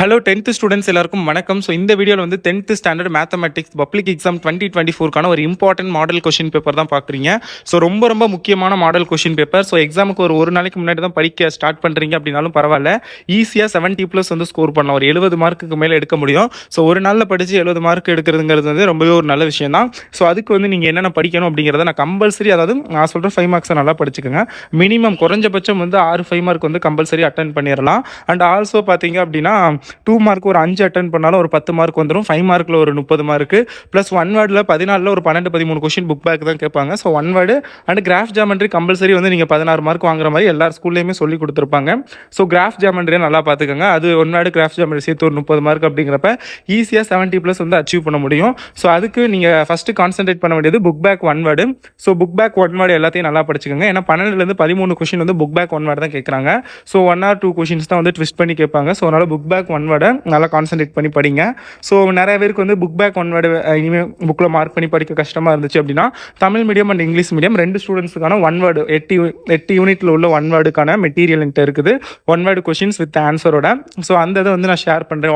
Hello 10th students எல்லாருக்கும் வணக்கம். So இந்த வீடியோவில் வந்து 10th standard mathematics public exam 2024க்கான ஒரு இம்பார்ட்டன்ட் மாடல் கொஷின் பேப்பர் தான் பார்க்குறீங்க. ஸோ ரொம்ப முக்கியமான மாடல் கொஷின் பேப்பர். ஸோ எக்ஸாமுக்கு ஒரு நாளைக்கு முன்னாடி தான் படிக்க ஸ்டார்ட் பண்ணுறீங்க அப்படின்னாலும் பரவாயில்ல, ஈஸியாக 70+ வந்து ஸ்கோர் பண்ணலாம். ஒரு 70 மார்க்குக்கு மேலே எடுக்க முடியும். ஸோ ஒரு நாளில் படித்து 70 மார்க் எடுக்கிறதுங்கிறது வந்து ரொம்பவே ஒரு நல்ல விஷயம் தான். ஸோ அதுக்கு வந்து நீங்கள் என்னென்ன படிக்கணும் அப்படிங்கிறத நான் கம்பல்சரி, அதாவது நான் சொல்கிற 5 மார்க்ஸை நல்லா படிச்சுக்கோங்க. மினிமம் குறைஞ்சபட்சம் வந்து 6 மார்க் வந்து கம்பல்சரி அட்டன் பண்ணிடலாம். அண்ட் ஆல்சோ பார்த்தீங்க அப்படின்னா 2 மார்க் ஒரு 5 அட்டன் பண்ணாலும் ஒரு 10 மார்க் வந்துடும். 5 மார்க்கில் ஒரு 30 மார்க்கு ப்ளஸ் 1 வேர்டில் 14 ஒரு 12-13 கொஷின் புக் பேக் தான் கேட்பாங்க. So 1 word and graph geometry compulsory வந்து நீங்கள் 16 மார்க் வாங்குற மாதிரி எல்லா ஸ்கூல்லையுமே சொல்லி கொடுத்துருப்பாங்க. ஸோ கிராஃப் ஜாமெண்ட்ரியை நல்லா பார்த்துக்கோங்க. அது 1 வேர்டு கிராஃப் ஜாமெண்ட்ரி சேர்த்து ஒரு 30 மார்க் அப்படிங்கிறப்ப ஈஸியாக 70+ வந்து அச்சீவ் பண்ண முடியும். ஸோ அதுக்கு நீங்கள் ஃபஸ்ட்டு கான்சன்ட்ரேட் பண்ண வேண்டியது book back 1 word. So book back 1 word எல்லாத்தையும் நல்லா படிச்சுக்கோங்க. ஏன்னா 12லேருந்து 13 கொஷின் வந்து புக் பேக் 1 வேர்டு தான் கேட்குறாங்க. ஸோ 1 or 2 கொஷின்ஸ் தான் வந்து ட்விஸ்ட் பண்ணி கேட்பாங்க. ஸோ அதனால் புக் பேக் 1 வேர்டை நல்லா கான்சன்ட்ரேட் பண்ணி படிங்க. ஸோ நிறைய பேருக்கு வந்து புக் பேக் 1 வேர்டு இனிமேல் புக்கில் மார்க் பண்ணி படிக்க கஷ்டமாக இருந்துச்சு அப்படின்னா Tamil medium and English medium 2 ஸ்டூடெண்ட்ஸுக்கான 1 word 8 யூனிட்டில் உள்ள 1 வேர்டுக்கான மெட்டீரியல் என்கிட்ட இருக்குது. 1 வேர்டு கொஷின்ஸ் வித் ஆன்சரோட. ஸோ அந்த இதை வந்து நான் ஷேர் பண்ணுறேன்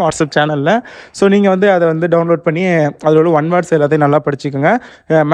வாட்ஸ்அப் சேனலில். ஸோ நீங்கள் வந்து அதை வந்து டவுன்லோட் பண்ணி அதோட 1 வேர்ட்ஸ் எல்லாத்தையும் நல்லா படிச்சுக்கோங்க.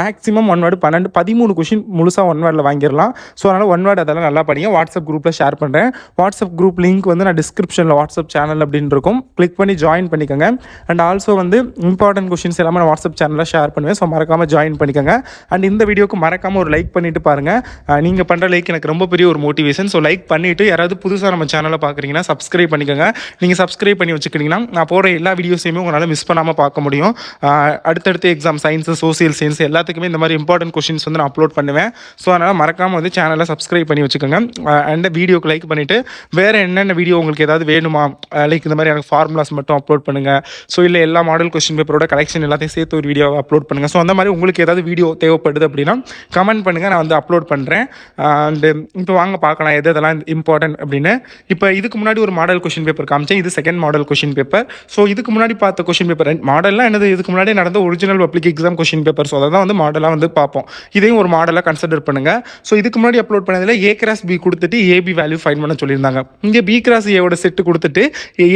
மேக்ஸிமம் 1 வேர்டு 13 கொஷின் முழுசாக 1 வேர்டில் வாங்கிடலாம். ஸோ அதனால் 1 வேர்டு அதெல்லாம் நல்லா படிங்க. வாட்ஸ்அப் குரூப்பில் ஷேர் பண்ணுறேன். வாட்ஸ்அப் குரூப் லிங்க் வந்து நான் டிஸ்கிரிப்ஷனில் வாட்ஸ்அப் சேனல் அப்படின்னு இருக்கும், கிளிக் பண்ணி ஜாயின் பண்ணிக்கோங்க. அண்ட் ஆல்சோ வந்து இம்பார்ட்டன்ட் கொஷின்ஸ் எல்லாமே நான் வாட்ஸ்அப் சேனலில் ஷேர் பண்ணுவேன். ஸோ மறக்காமல் ஜாயின் பண்ணிக்கோங்க. அண்ட் இந்த வீடியோக்கு மறக்காமல் ஒரு லைக் பண்ணிவிட்டு பாருங்கள். நீங்கள் பண்ணுற லைக் எனக்கு ரொம்ப பெரிய ஒரு மோட்டிவேஷன். ஸோ லைக் பண்ணிவிட்டு யாராவது புதுசாக நம்ம சேனலை பார்க்குறீங்கன்னா சப்ஸ்கிரைப் பண்ணிக்கோங்க. நீங்கள் சப்ஸ்கிரைப் பண்ணி வச்சுக்கிட்டிங்கன்னா நான் போகிற எல்லா வீடியோஸையுமே உங்களால் மிஸ் பண்ணாமல் பார்க்க முடியும். அடுத்தடுத்த எக்ஸாம் சயின்ஸு சோசியல் சயின்ஸ் எல்லாத்துக்குமே இந்த மாதிரி இம்பார்ட்டன்ட் கொஷின்ஸ் வந்து நான் அப்லோட் பண்ணுவேன். ஸோ அதனால் மறக்காமல் வந்து சேனலை சப்ஸ்கிரைப் பண்ணி வச்சுக்கோங்க. அண்ட் வீடியோக்கு லைக் பண்ணிவிட்டு வேறு என்னென்ன வீடியோ உங்களுக்கு ஏதாவது வேணுமா, லைக் இந்த மாதிரி எனக்கு ஃபார்முலாஸ் மட்டும் அப்லோட் பண்ணுங்கள். ஸோ இல்லை எல்லா மாடல் கொஸ்டின் பேப்பரோட கலெக்ஷன் எல்லாத்தையும் சேர்த்து ஒரு வீடியோ அப்லோட் பண்ணுங்கள். ஸோ அந்த மாதிரி உங்களுக்கு ஏதாவது வீடியோ தேவைப்படுது அப்படின்னா கமெண்ட் பண்ணுங்கள், நான் வந்து அப்லோட் பண்ணுறேன். அண்டு இப்போ வாங்க பார்க்கலாம் எதெல்லாம் இம்பார்ட்டன்ட் அப்படின்னு. இப்போ இதுக்கு முன்னாடி ஒரு மாடல் கொஸ்டின் பேப்பர் காமிச்சேன். இது second model question paper. So இதுக்கு முன்னாடி பார்த்த கொஸ்டின் பேப்பர் மாடல்லாம் என்னது, இதுக்கு முன்னாடி நடந்த original public exam question paper. So அதை தான் வந்து மாடலாக வந்து பார்ப்போம். இதையும் ஒரு மாடலாக கன்சிடர் பண்ணுங்கள். ஸோ இதுக்கு முன்னாடி அப்லோட் பண்ணதில் A கிராஸ் B கொடுத்துட்டு AB வேல்யூ ஃபைண்ட் பண்ண சொல்லியிருந்தாங்க. இங்கே B கிராஸ் Aவோட செட்டு கொடுத்துட்டு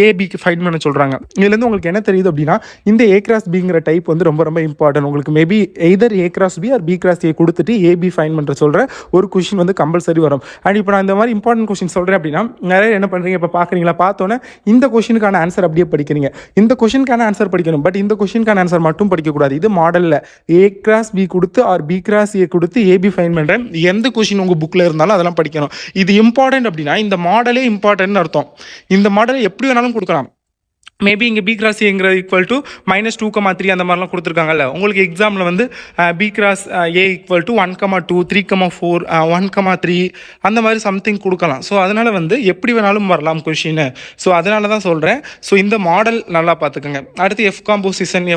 ஏபிக்கு ஃபைண்ட் பண்ண சொல்கிறாங்க. இதுலேருந்து உங்களுக்கு என்ன தெரியுது அப்படின்னா இந்த A கிராஸ் Bங்கிற டைப் வந்து ரொம்ப இம்பார்ட்டன்ட். உங்களுக்கு maybe either A cross B or B cross A கொடுத்துட்டு AB ஃபைண்ட் பண்ணுற சொல்கிற ஒரு கொஷின் வந்து கம்பல்சரி வரும். அண்ட் இப்போ நான் இந்த மாதிரி இம்பார்ட்டன்ட் கொஷின் சொல்கிறேன் அப்படின்னா நிறைய என்ன பண்ணுறீங்க, இப்போ பார்க்குறீங்களா, பார்த்தோன்னே இந்த கொஷினுக்கான ஆன்சர் அப்படியே படிக்கிறீங்க. இந்த கொஷினுக்கான ஆன்சர் படிக்கணும், பட் இந்த கொஷினுக்கான ஆன்சர் மட்டும் படிக்கக்கூடாது. இது மாடலில் A கிராஸ் B கொடுத்து ஆர் B கிராஸ் A கொடுத்து AB ஃபைண்ட் பண்ணுறேன் எந்த கொஷின் உங்கள் புக்கில் இருந்தாலும் அதெல்லாம் படிக்கணும். இது இம்பார்ட்டன்ட் அப்படின்னா இந்த மாடலே இம்பார்ட்டன்ட்னு அர்த்தம். இந்த மாடல் எப்படி வேணாலும் கொடுக்கலாம். மேபி இங்கே B கிராஸ் ஏங்கிறது ஈக்குவல் டு -2,3 அந்த மாதிரிலாம் கொடுத்துருக்காங்கல்ல. உங்களுக்கு எக்ஸாமில் வந்து B cross A equal to 1,2 3,4 1,3 அந்த மாதிரி சம்திங் கொடுக்கலாம். ஸோ அதனால் வந்து எப்படி வேணாலும் வரலாம் கொஷின். ஸோ அதனால தான் சொல்கிறேன். ஸோ இந்த மாடல் நல்லா பார்த்துக்கோங்க. அடுத்து F composition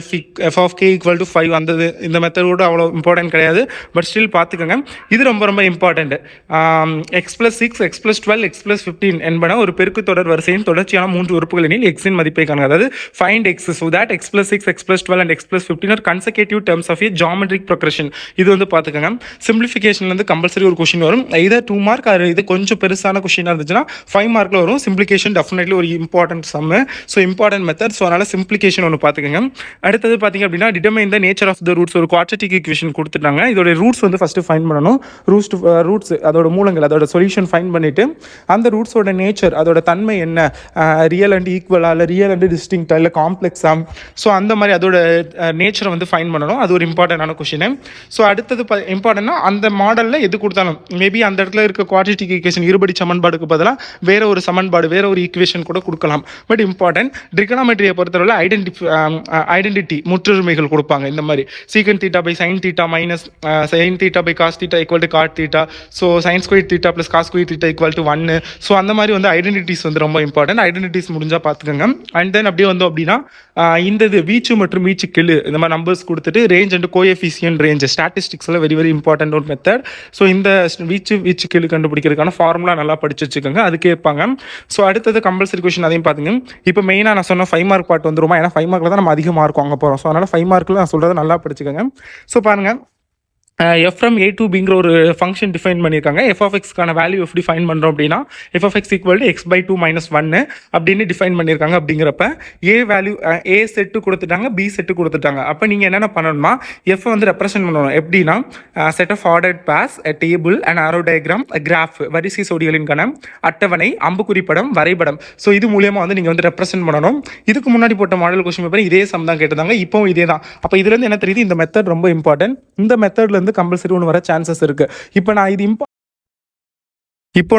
F of K equal to 5 வந்தது. இந்த மெத்தடோடு அவ்வளோ இம்பார்ட்டன்ட் கிடையாது, பட் ஸ்டில் பார்த்துக்கோங்க. இது ரொம்ப இம்பார்ட்டன்ட். X+6 X+12 X+15 என்பன ஒரு பெருக்கு தொடர் வரிசையின் தொடர்ச்சியான 3 உறுப்புகள் எனில் Xின் மதிப்பை, அதாவது find X so that X+6 X+12 and X+15 are consecutive terms of a geometric progression. இது வந்து பார்த்துக்கோங்க. சிம்பிளிஃபிகேஷன்ல இருந்து கம்பல்சரி ஒரு கொஸ்டின் வரும். இதர் 2 மார்க் அது இது கொஞ்சம் பெருசான கொஸ்டினாக இருந்துச்சுன்னா 5 மார்க்கில் வரும். சிம்பிளிகேஷன் டெஃபினெட்லி ஒரு important sum. So important method. So அதனால் சிம்பிளிகேஷன் ஒன்று பார்த்துக்கோங்க. அடுத்தது பார்த்தீங்க அப்படின்னா determine the nature of the roots. ஒரு குவாட்ரட்டிக் ஈக்குவேஷன் கொடுத்துட்டாங்க. இதோட ரூட்ஸ் வந்து ஃபஸ்ட்டு ஃபைண்ட் பண்ணணும். ரூட்ஸ் அதோட மூலங்கள் அதோட சொல்யூஷன் ஃபைண்ட் பண்ணிவிட்டு அந்த ரூட்ஸோட நேச்சர் அதோட தன்மை என்ன, ரியல் அண்ட் ஈக்குவலா இல்லை ரியல் அண்ட் டிஸ்டிங்க்டா இல்லை காம்ப்ளெக்ஸா, ஸோ அந்த மாதிரி அதோட நேச்சரை வந்து ஃபைண்ட் பண்ணணும். அது ஒரு இம்பார்ட்டண்டான கொஷின். ஸோ அடுத்தது இம்பார்ட்டன்னா அந்த மாடலில் எது கொடுத்தாலும் மேபி அந்த இடத்துல இருக்க குவாட்ரட்டிக் ஈக்குவேஷன் இருபடி சமன்பாடுக்கு பதிலாக வேற ஒரு சமன்பாடு வேற ஒரு ஈக்குவேஷன் கூட கொடுக்கலாம். பட் இம்பார்ட்டன்ட் ட்ரிகனாமெட்ரியை பொறுத்தவரை ஐடென்டிட்டி முற்றுரிமைகள் கொடுப்பாங்க. இந்த மாதிரி sec theta by sine theta minus sine theta by cos theta equal to cot theta, so sine square theta plus cos square theta equal to 1. So அந்த மாதிரி வந்து ஐடென்டிட்டிஸ் வந்து ரொம்ப இம்பார்ட்டன்ட். ஐடென்டிட்டிஸ் முடிஞ்சால் பார்த்துக்கோங்க. அண்ட் தென் அப்படியே வந்தோம் அப்படின்னா இந்த இது வீச்சு மற்றும் வீச்சு கெழு இந்த மாதிரி நம்பர்ஸ் கொடுத்துட்டு ரேஞ்ச் அண்ட் கோஎஃபிஷியன்ட் ரேஞ்ச் ஸ்டாட்டிஸ்டிக்ஸில் வெரி இம்பார்ட்டன்ட் ஒரு மெத்தட். ஸோ இந்த வீச்சு கெழு கண்டுபிடிக்கிறதுக்கான ஃபார்முலா நல்லா படிச்சு வச்சுக்கோங்க. அது கேட்பாங்க. ஸோ அடுத்தது கம்பல்சரி கொஸ்டின் அதையும் பார்த்துங்க. இப்போ மெயினாக நான் சொன்ன 5 மார்க் பார்ட் வந்துருமா, ஏன்னா 5 மார்க்கில் தான் நம்ம அதிக மார்க் வாங்க போகிறோம். ஸோ அதனால் 5 மார்க்கில் நான் சொல்கிறத நல்லா படிச்சுக்கோங்க. ஸோ பாருங்கள், எஃப் ஃப்ரம் ஏ டு பிங்கிற ஒரு ஃபங்க்ஷன் டிஃபைன் பண்ணியிருக்காங்க. எஃப் ஆஃப் எக்ஸ்க்கான வேல்யூ எப்படி ஃபைன் பண்ணுறோம் அப்படின்னா F of X equal to X by 2 minus 1 அப்படின்னு டிஃபைன் பண்ணியிருக்காங்க. அப்படிங்கிறப்ப ஏ வேல்யூ ஏ செட்டு கொடுத்துட்டாங்க, பி செட்டு கொடுத்துட்டாங்க. அப்போ நீங்கள் என்னென்ன பண்ணணுமா, எஃப் வந்து ரெப்ரசென்ட் பண்ணணும். எப்படின்னா set of ordered pairs, table and arrow diagram, graph, வரிசை சொடிகளின் கணம், அட்டவணை, அம்புக்குறி படம், வரைபடம். ஸோ இது மூலியமாக வந்து நீங்கள் வந்து ரெப்ரசென்ட் பண்ணணும். இதுக்கு முன்னாடி போட்ட மாடல் கொஸ்டின் பேப்பர் இதே சம் தான் கேட்டிருந்தாங்க, இப்போவும் இதே தான். அப்போ இதுலேருந்து என்ன தெரியுது, இந்த மெத்தட் ரொம்ப இம்பார்ட்டன்ட். இந்த மெத்தட்ல இருந்து கம்பல்சரி ஒன்று வர சான்சஸ் இருக்கு. இப்போ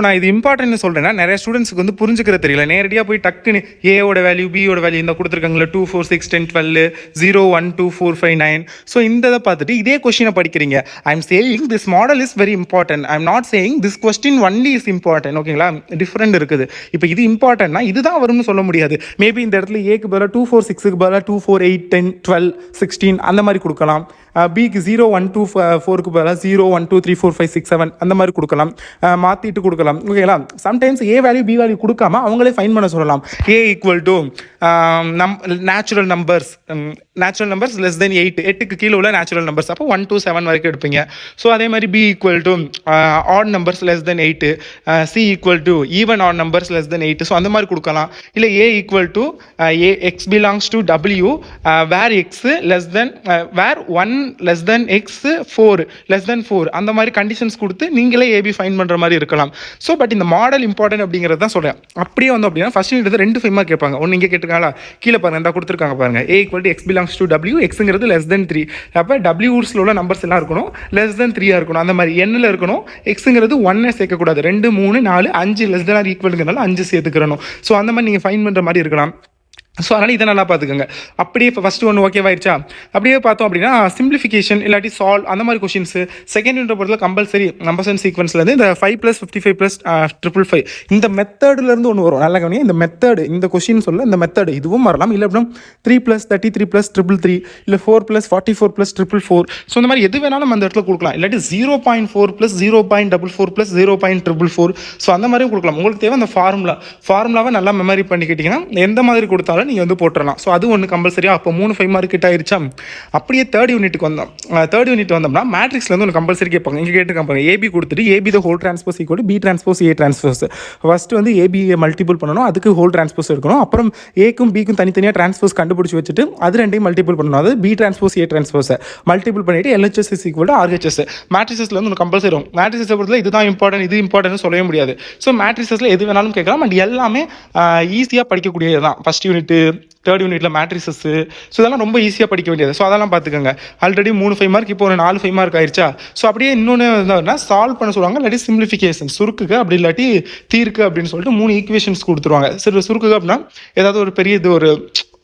நான் இது இம்பார்ட்டன்ட் சொல்றேன்னா நிறைய ஸ்டூடெண்ட்ஸ்க்கு வந்து புரிஞ்சுக்கிற தெரியல. நேரடியாக போய் டக்குன்னு ஏவோட வேல்யூ, பியோட வேல்யூ இந்த கொடுத்துருக்காங்களா 2 4 6 10 12 0 1 2 4 5 9. ஸோ இந்த இதை பார்த்துட்டு இதே கொஸ்டினை படிக்கிறீங்க. I am saying this model is very important. I am not saying this question only is important. ஓகேங்களா, டிஃப்ரெண்ட் இருக்குது. இப்போ இது இம்பார்ட்டன்ட்னா இதுதான் வரும்னு சொல்ல முடியாது. மேபி இந்த இடத்துல ஏக்கு பதிலாக 2 4 6க்கு பதிலாக 2 4 8 10 12 16 அந்த மாதிரி கொடுக்கலாம். பிக்கு 0 1 2 4க்கு பதிலாக 0 1 2 3 4 5 6 7 அந்த மாதிரி கொடுக்கலாம், மாற்றிட்டு கொடுக்கலாம். ஓகேங்களா, sometimes A value B value கொடுக்காம அவங்களே ஃபைன் பண்ண சொல்லலாம். A equal to natural numbers less than 8, 8க்கு கீழே உள்ள நேச்சுரல் நம்பர்ஸ். அப்போ 1 to 7 வரைக்கும் எடுப்பீங்க. ஸோ அதே மாதிரி B equal to odd numbers less than 8, C equal to even odd numbers less than 8. So அந்த மாதிரி கொடுக்கலாம். இல்லை A equal to X belongs to W where X less than where 1 less than X 4 less than 4 அந்த மாதிரி conditions கொடுத்து நீங்களே AB fine பண்ணுற மாதிரி இருக்கலாம். ஸோ பட் இந்த மாடல் இம்பார்ட்டன்ட் அப்படிங்கிறது தான் சொல்கிறேன். அப்படியே வந்து அப்படின்னா ஃபர்ஸ்ட் யூனிட் 2 5 மார்க் கேட்பாங்க. ஒன்று இங்கே கேட்டிருக்காங்களா, கீழே பாருங்க, இந்த கொடுத்துருக்காங்க பாருங்க. A equal to X belongs to W, எக்ஸுங்கிறது லெஸ் தென் 3. அப்போ டபிள்யூஸில் உள்ள நம்பர்ஸ் எல்லாம் இருக்கணும் லெஸ் தென் 3 இருக்கணும். அந்த மாதிரி எண்ணில் இருக்கணும். எக்ஸுங்கிறது 1 சேர்க்கக்கூடாது. 2 3 4 5 லெஸ் தென் ஆர் ஈக்குவலுங்கிறனால 5 சேர்த்துக்கிறணும். ஸோ அந்த மாதிரி நீங்கள் ஃபைன் பண்ணுற மாதிரி இருக்கலாம். ஸோ அதனால் இதை நல்லா பார்த்துக்கோங்க. அப்படியே இப்போ ஃபஸ்ட்டு ஒன்று ஓகேவாயிடுச்சா, அப்படியே பார்த்தோம் அப்படின்னா சிம்பிளிஃபிகேஷன் இல்லாட்டி சால்வ் அந்த மாதிரி கொஷின்ஸு செகண்ட் யூனிட் பொறுத்தல கம்பல்சரி நம்பர்ஸ் சீக்வன்ஸ்லேருந்து இந்த 5 + 55 + 555 இந்த மெத்தட்லேருந்து ஒன்று வரும். நல்லா கவனிங்க, இந்த மெத்தடு, இந்த கொஷின் சொல்ல இந்த மெத்தடு இதுவும் வரலாம். இல்லை அப்படின்னா 3 + 33 + 333 இல்லை 4 + 44 + 444. ஸோ இந்த மாதிரி எது வேணாலும் அந்த இடத்துல கொடுக்கலாம். இல்லாட்டி 0.4 + 0.44 + 0.444. ஸோ அந்த மாதிரியும் கொடுக்கலாம். உங்களுக்கு தேவை அந்த ஃபார்முலாவை நல்லா மெமரி பண்ணிக்கிட்டிங்கன்னா எந்த மாதிரி கொடுத்தாலும் நீங்கள் வந்து போட்டுடலாம். ஸோ அது ஒன்று கம்பல்சரியாக. அப்போ 3 5 மார்க் கிட்ட ஆயிடுச்சா. அப்படியே தேர்ட் யூனிட்டுக்கு வந்தோம். தேர்ட் யூனிட் வந்தோம்னா மேட்ரிக்ஸ்லேருந்து ஒன்று கம்பல்சரி கேட்பாங்க. இங்கே கேட்டுருக்காங்க, ஏபி கொடுத்துட்டு AB the whole transpose equal to B transpose A transpose. First வந்து ஏபியை மல்டிபிள் பண்ணணும், அதுக்கு ஹோல் டிரான்ஸ்போஸ் எடுக்கணும். அப்புறம் ஏக்கும் பிக்கும் தனித்தனியாக டிரான்ஸ்போஸ் கண்டுபிடிச்சி வச்சுட்டு அது ரெண்டையும் மல்டிபிள் பண்ணணும். அது B transpose A transpose multiple பண்ணிட்டு LHS is equal to RHS. மேட்ரிக்ஸில் வந்து ஒன்று கம்பல்சரி வரும். மேட்ரிக்ஸை பொறுத்தல இதுதான் இம்பார்ட்டன்ட், இது இம்பார்ட்டன்ட் சொல்லவே முடியாது. ஸோ மேட்ரிக்ஸில் எது வேணாலும் கேட்கலாம். அண்ட் எல்லாமே ஈஸியாக படிக்கக்கூடியது தான். ஃபர்ஸ்ட் யூனிட் தேர்ட் யூனிட்ல மேட்ரிசஸ். ஸோ இதெல்லாம் ரொம்ப ஈஸியாக படிக்க வேண்டியது. ஸோ அதெல்லாம் பார்த்துக்கோங்க. ஆல்ரெடி 3 5 மார்க், இப்போ ஒரு 4 5 மார்க் ஆயிடுச்சா. ஸோ அப்படியே இன்னொன்று சால்வ் பண்ண சொல்லுவாங்க. இல்லாட்டி சிம்பிளிஃபிகேஷன் சுருக்குக்கு, அப்படி இல்லாட்டி தீர்க்கு அப்படின்னு சொல்லிட்டு 3 ஈக்குவேஷன்ஸ் கொடுத்துருவாங்க. சரி, சுருக்குக்கு அப்படின்னா ஏதாவது ஒரு பெரிய இது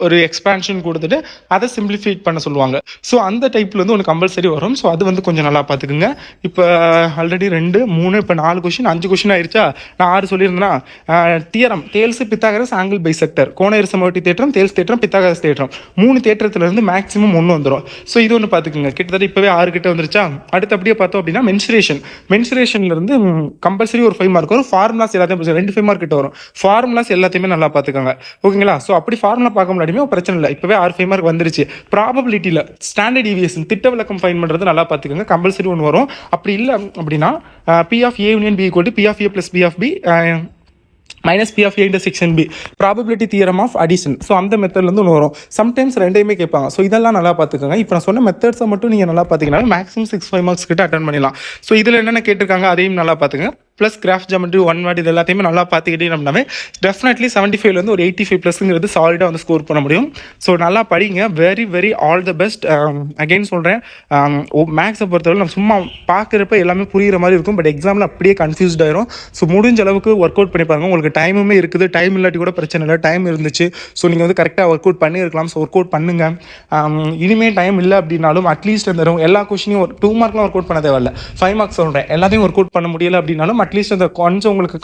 ஒரு எக்ஸ்பான்ஷன் கொடுத்துட்டு அதை சிம்பிளிஃபை பண்ண சொல்லுவாங்க. ஸோ அந்த டைப்பில் வந்து ஒன்று கம்பல்சரி வரும். ஸோ அது வந்து கொஞ்சம் நல்லா பார்த்துக்குங்க. இப்போ ஆல்ரெடி 2 3 இப்போ 4 கொஷின் 5 கொஷின் ஆயிடுச்சா. நான் 6 சொல்லியிருந்தேன்னா தியரம் தேல்ஸ் பித்தாகரஸ் ஆங்கிள் பைசெக்டர், கோண இருசமவெட்டி தேற்றம், தேல்ஸ் தேற்றம், பித்தாகரஸ் தேற்றம் 3 தேற்றத்துலேருந்து மேக்ஸிமம் 1 வந்துடும். ஸோ இது ஒன்று பார்த்துக்குங்க. கிட்டத்தட்ட இப்போவே 6 கிட்ட வந்துருச்சா. அடுத்து அப்படியே பார்த்தோம் அப்படின்னா மென்சுரேஷன்லேருந்து கம்பல்சரி ஒரு 5 மார்க் வரும். ஃபார்முலாஸ் எல்லாத்தையும் 2 5 மார்க் கிட்ட வரும். ஃபார்முலாஸ் எல்லாத்தையுமே நல்லா பார்த்துக்கோங்க. ஓகேங்களா. ஸோ அப்படி ஃபார்முலா பார்க்க முடியாது பிரச்சனை இல்லை. இப்பவே 6 5 மார்க் வந்துருச்சு. ப்ராபபிலிட்டியில் ஸ்டாண்டர்ட் டீவியேஷன் திட்ட விளக்கம் ஃபைன் பண்ணுறது நல்லா பார்த்துக்கோங்க. கம்பல்சரி ஒன்று வரும். அப்படி இல்லை அப்படின்னா P of A union B equal to P of A + P of B minus P of A intersection B, probability theorem of addition. So அந்த மெத்தட்லேருந்து ஒன்று வரும். சம்டைம்ஸ் ரெண்டையுமே கேட்பாங்க. ஸோ இதெல்லாம் நல்லா பார்த்துக்கோங்க. இப்போ நான் சொன்ன மெத்தட்ஸை மட்டும் நீங்கள் நல்லா பார்த்தீங்கன்னா மேக்ஸிமம் 6 5 மார்க்ஸ் கிட்ட அட்டன் பண்ணிடலாம். ஸோ இதில் என்னென்ன கேட்டிருக்காங்க அதையும் நல்லா பார்த்துங்க. ப்ளஸ் கிராஃப் ஜாமெட்ரி 1 வேர்ட் இது எல்லாத்தையுமே நல்லா பார்த்துக்கிட்டே டெஃபினெட்லி 75 ஒரு 85+ சாலிடாக வந்து ஸ்கோர் பண்ண முடியும். ஸோ நல்லா படிங்க. Very very all the best. Again சொல்கிறேன், மேக்ஸை பொறுத்தவரை நம்ம சும்மா பார்க்குறப்ப எல்லாமே புரிகிற மாதிரி இருக்கும். பட் எக்ஸாமில் அப்படியே கன்ஃபியூஸ்ட் ஆயிரும். ஸோ முடிஞ்ச அளவுக்கு ஒர்க் அவுட் பண்ணி பாருங்க. உங்களுக்கு டைமுமே இருக்குது. டைம் இல்லாட்டி கூட பிரச்சனை இல்லை, டைம் இருந்துச்சு. ஸோ நீங்கள் வந்து கரெக்டாக ஒர்க் அவுட் பண்ணியிருக்கலாம். ஸோ ஒர்க் அவுட் பண்ணுங்க. இனிமேல் டைம் இல்லை அப்படின்னாலும் அட்லீஸ்ட் அந்த எல்லா கொஷினையும் ஒரு 2 மார்க்லாம் ஒர்க் அவுட் பண்ண தேவையில்லை. 5 மார்க்ஸ் சொல்கிறேன், எல்லாத்தையும் ஒர்க் அவுட் பண்ண முடியலை அப்படின்னாலும் அட்லீஸ்ட் அந்த கொஞ்சம் உங்களுக்கு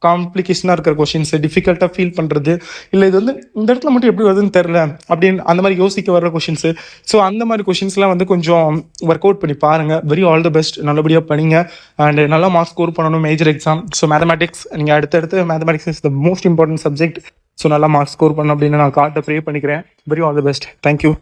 காம்ப்ளிகேஷனாக இருக்கிற கொஷின்ஸ், டிஃபிகல்ட்டாக ஃபீல் பண்ணுறது, இல்லை இது வந்து இந்த இடத்துல மட்டும் எப்படி வருதுன்னு தெரில அப்படின்னு அந்த மாதிரி யோசிக்க வர்ற கொஷின்ஸு. ஸோ அந்த மாதிரி கொஷின்ஸ்லாம் வந்து கொஞ்சம் ஒர்க் அவுட் பண்ணி பாருங்கள். Very all the best. நல்லபடியாக படிங்க அண்ட் நல்லா மார்க்ஸ் ஸ்கோர் பண்ணணும் மேஜர் எக்ஸாம். ஸோ மேத்தமேட்டிக்ஸ் நீங்கள் அடுத்தடுத்து mathematics is the most important subject. So நல்லா மார்க்ஸ் ஸ்கோர் பண்ணணும் அப்படின்னு நான் கார்ட்டை ப்ரே பண்ணிக்கிறேன். Very all the best. Thank you.